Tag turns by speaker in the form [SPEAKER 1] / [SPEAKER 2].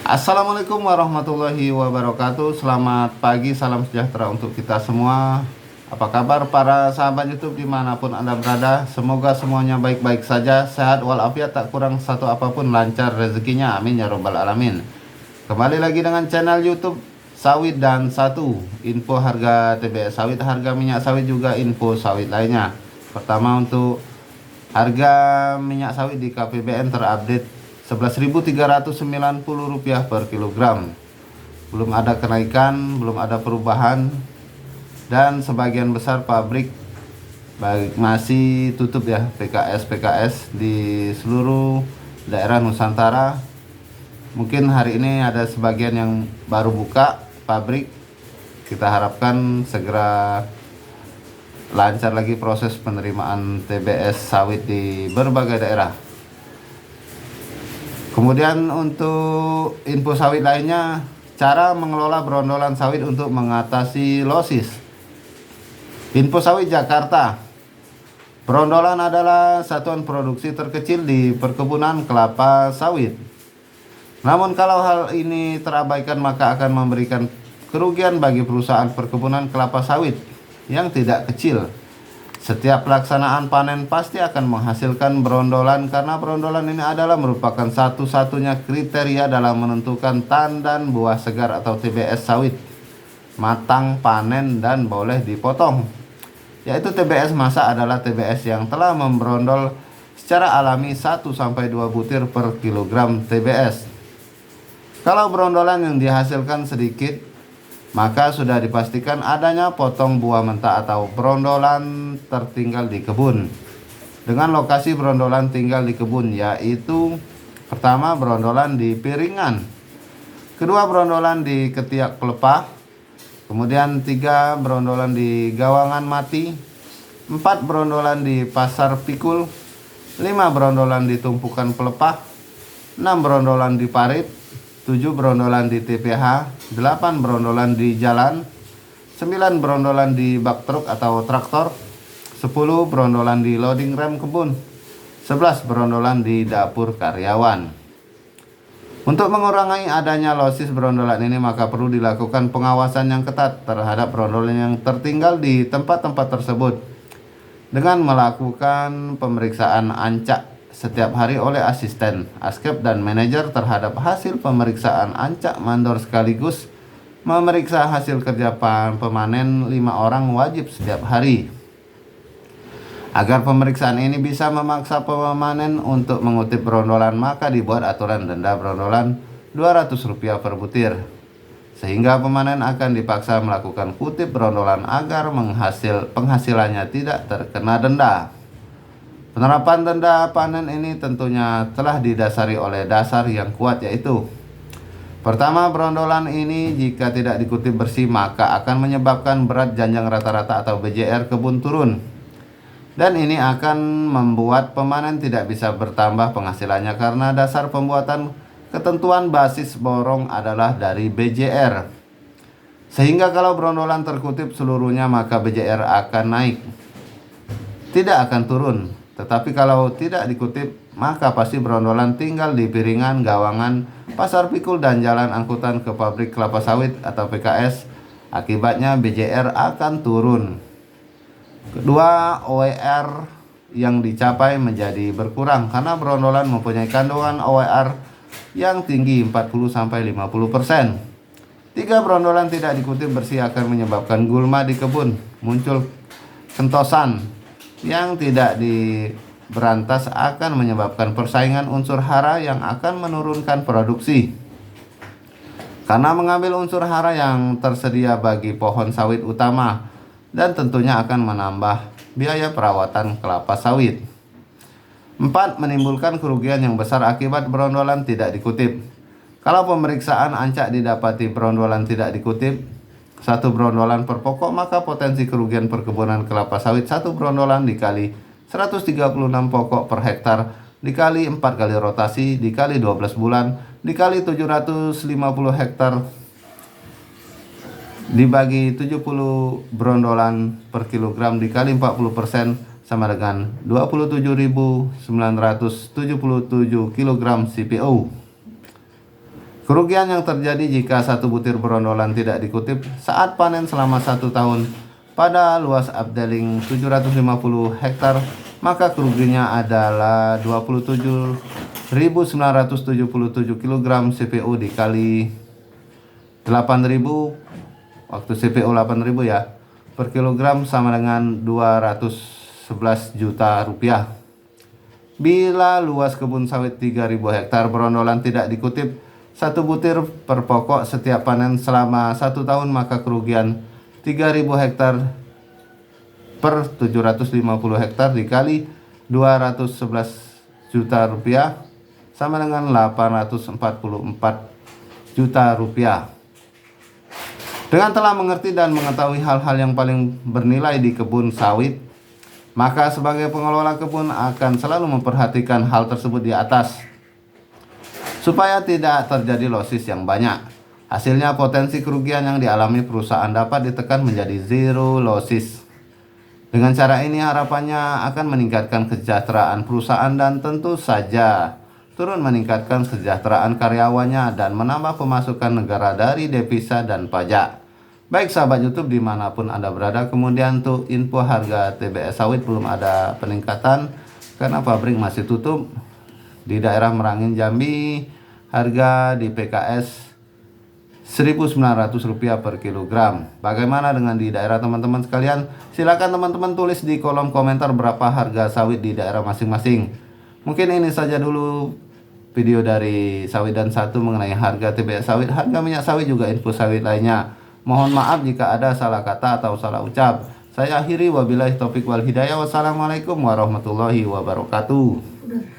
[SPEAKER 1] Assalamualaikum warahmatullahi wabarakatuh. Selamat pagi, salam sejahtera untuk kita semua. Apa kabar para sahabat YouTube dimanapun Anda berada? Semoga semuanya baik-baik saja, sehat walafiat, tak kurang satu apapun, lancar rezekinya, amin ya robbal alamin. Kembali lagi dengan channel YouTube Sawit dan Satu. Info harga TBS sawit, harga minyak sawit, juga info sawit lainnya. Pertama, untuk harga minyak sawit di KPBN terupdate Rp11.390 per kilogram. Belum ada kenaikan, belum ada perubahan, dan sebagian besar pabrik baik masih tutup ya, PKS di seluruh daerah Nusantara. Mungkin hari ini ada sebagian yang baru buka pabrik. Kita harapkan segera lancar lagi proses penerimaan TBS sawit di berbagai daerah. Kemudian untuk info sawit lainnya, cara mengelola brondolan sawit untuk mengatasi losis. Info sawit Jakarta. Brondolan adalah satuan produksi terkecil di perkebunan kelapa sawit. Namun kalau hal ini terabaikan, maka akan memberikan kerugian bagi perusahaan perkebunan kelapa sawit yang tidak kecil. Setiap pelaksanaan panen pasti akan menghasilkan brondolan, karena brondolan ini adalah merupakan satu-satunya kriteria dalam menentukan tandan buah segar atau TBS sawit matang, panen, dan boleh dipotong. Yaitu TBS masa adalah TBS yang telah membrondol secara alami 1-2 butir per kilogram TBS. Kalau brondolan yang dihasilkan sedikit, maka sudah dipastikan adanya potong buah mentah atau brondolan tertinggal di kebun. Dengan lokasi brondolan tinggal di kebun, yaitu pertama, brondolan di piringan, kedua, brondolan di ketiak pelepah, kemudian 3, brondolan di gawangan mati, 4, brondolan di pasar pikul, 5, brondolan di tumpukan pelepah, 6, brondolan di parit, 7, brondolan di TPH, 8, brondolan di jalan, 9, brondolan di bak truk atau traktor, 10, brondolan di loading rem kebun, 11, brondolan di dapur karyawan. Untuk mengurangi adanya losis brondolan ini, maka perlu dilakukan pengawasan yang ketat terhadap brondolan yang tertinggal di tempat-tempat tersebut dengan melakukan pemeriksaan ancak setiap hari oleh asisten, askep, dan manajer terhadap hasil pemeriksaan ancak mandor, sekaligus memeriksa hasil kerja pemanen 5 orang wajib setiap hari. Agar pemeriksaan ini bisa memaksa pemanen untuk mengutip brondolan, maka dibuat aturan denda brondolan Rp200 per butir, sehingga pemanen akan dipaksa melakukan kutip brondolan agar penghasilannya tidak terkena denda. Penerapan denda panen ini tentunya telah didasari oleh dasar yang kuat, yaitu pertama, brondolan ini jika tidak dikutip bersih, maka akan menyebabkan berat janjang rata-rata atau BJR kebun turun, dan ini akan membuat pemanen tidak bisa bertambah penghasilannya, karena dasar pembuatan ketentuan basis borong adalah dari BJR. Sehingga kalau brondolan terkutip seluruhnya, maka BJR akan naik, tidak akan turun. Tetapi kalau tidak dikutip, maka pasti brondolan tinggal di piringan, gawangan, pasar pikul, dan jalan angkutan ke pabrik kelapa sawit atau PKS. Akibatnya BJR akan turun. Kedua, OER yang dicapai menjadi berkurang, karena brondolan mempunyai kandungan OER yang tinggi 40-50%. 3, brondolan tidak dikutip bersih akan menyebabkan gulma di kebun, muncul kentosan yang tidak diberantas, akan menyebabkan persaingan unsur hara yang akan menurunkan produksi, karena mengambil unsur hara yang tersedia bagi pohon sawit utama, dan tentunya akan menambah biaya perawatan kelapa sawit. 4, menimbulkan kerugian yang besar akibat brondolan tidak dikutip. Kalau pemeriksaan ancak didapati brondolan tidak dikutip 1 brondolan per pokok, maka potensi kerugian perkebunan kelapa sawit 1 brondolan dikali 136 pokok per hektar dikali 4 kali rotasi dikali 12 bulan dikali 750 hektar dibagi 70 brondolan per kilogram dikali 40% sama dengan 27.977 kg CPO. Kerugian yang terjadi jika satu butir brondolan tidak dikutip saat panen selama 1 tahun pada luas updeling 750 hektar, maka kerugiannya adalah 27.977 kg CPO dikali 8.000, waktu CPO 8.000 ya, per kilogram sama dengan 211 juta rupiah. Bila luas kebun sawit 3.000 hektar brondolan tidak dikutip satu butir per pokok setiap panen selama 1 tahun, maka kerugian 3.000 hektar per 750 hektar dikali 211 juta rupiah sama dengan 844 juta rupiah. Dengan telah mengerti dan mengetahui hal-hal yang paling bernilai di kebun sawit, maka sebagai pengelola kebun akan selalu memperhatikan hal tersebut di atas, supaya tidak terjadi losis yang banyak. Hasilnya potensi kerugian yang dialami perusahaan dapat ditekan menjadi zero losis. Dengan cara ini harapannya akan meningkatkan kesejahteraan perusahaan dan tentu saja turun meningkatkan kesejahteraan karyawannya dan menambah pemasukan negara dari devisa dan pajak. Baik sahabat YouTube dimanapun Anda berada, kemudian untuk info harga TBS sawit belum ada peningkatan karena pabrik masih tutup. Di daerah Merangin Jambi harga di PKS Rp1.900 per kilogram. Bagaimana dengan di daerah teman-teman sekalian? Silakan teman-teman tulis di kolom komentar berapa harga sawit di daerah masing-masing. Mungkin ini saja dulu video dari Sawit dan Satu mengenai harga TBS sawit, harga minyak sawit, juga info sawit lainnya. Mohon maaf jika ada salah kata atau salah ucap. Saya akhiri, wabillahi taufik wal hidayah. Wassalamualaikum warahmatullahi wabarakatuh.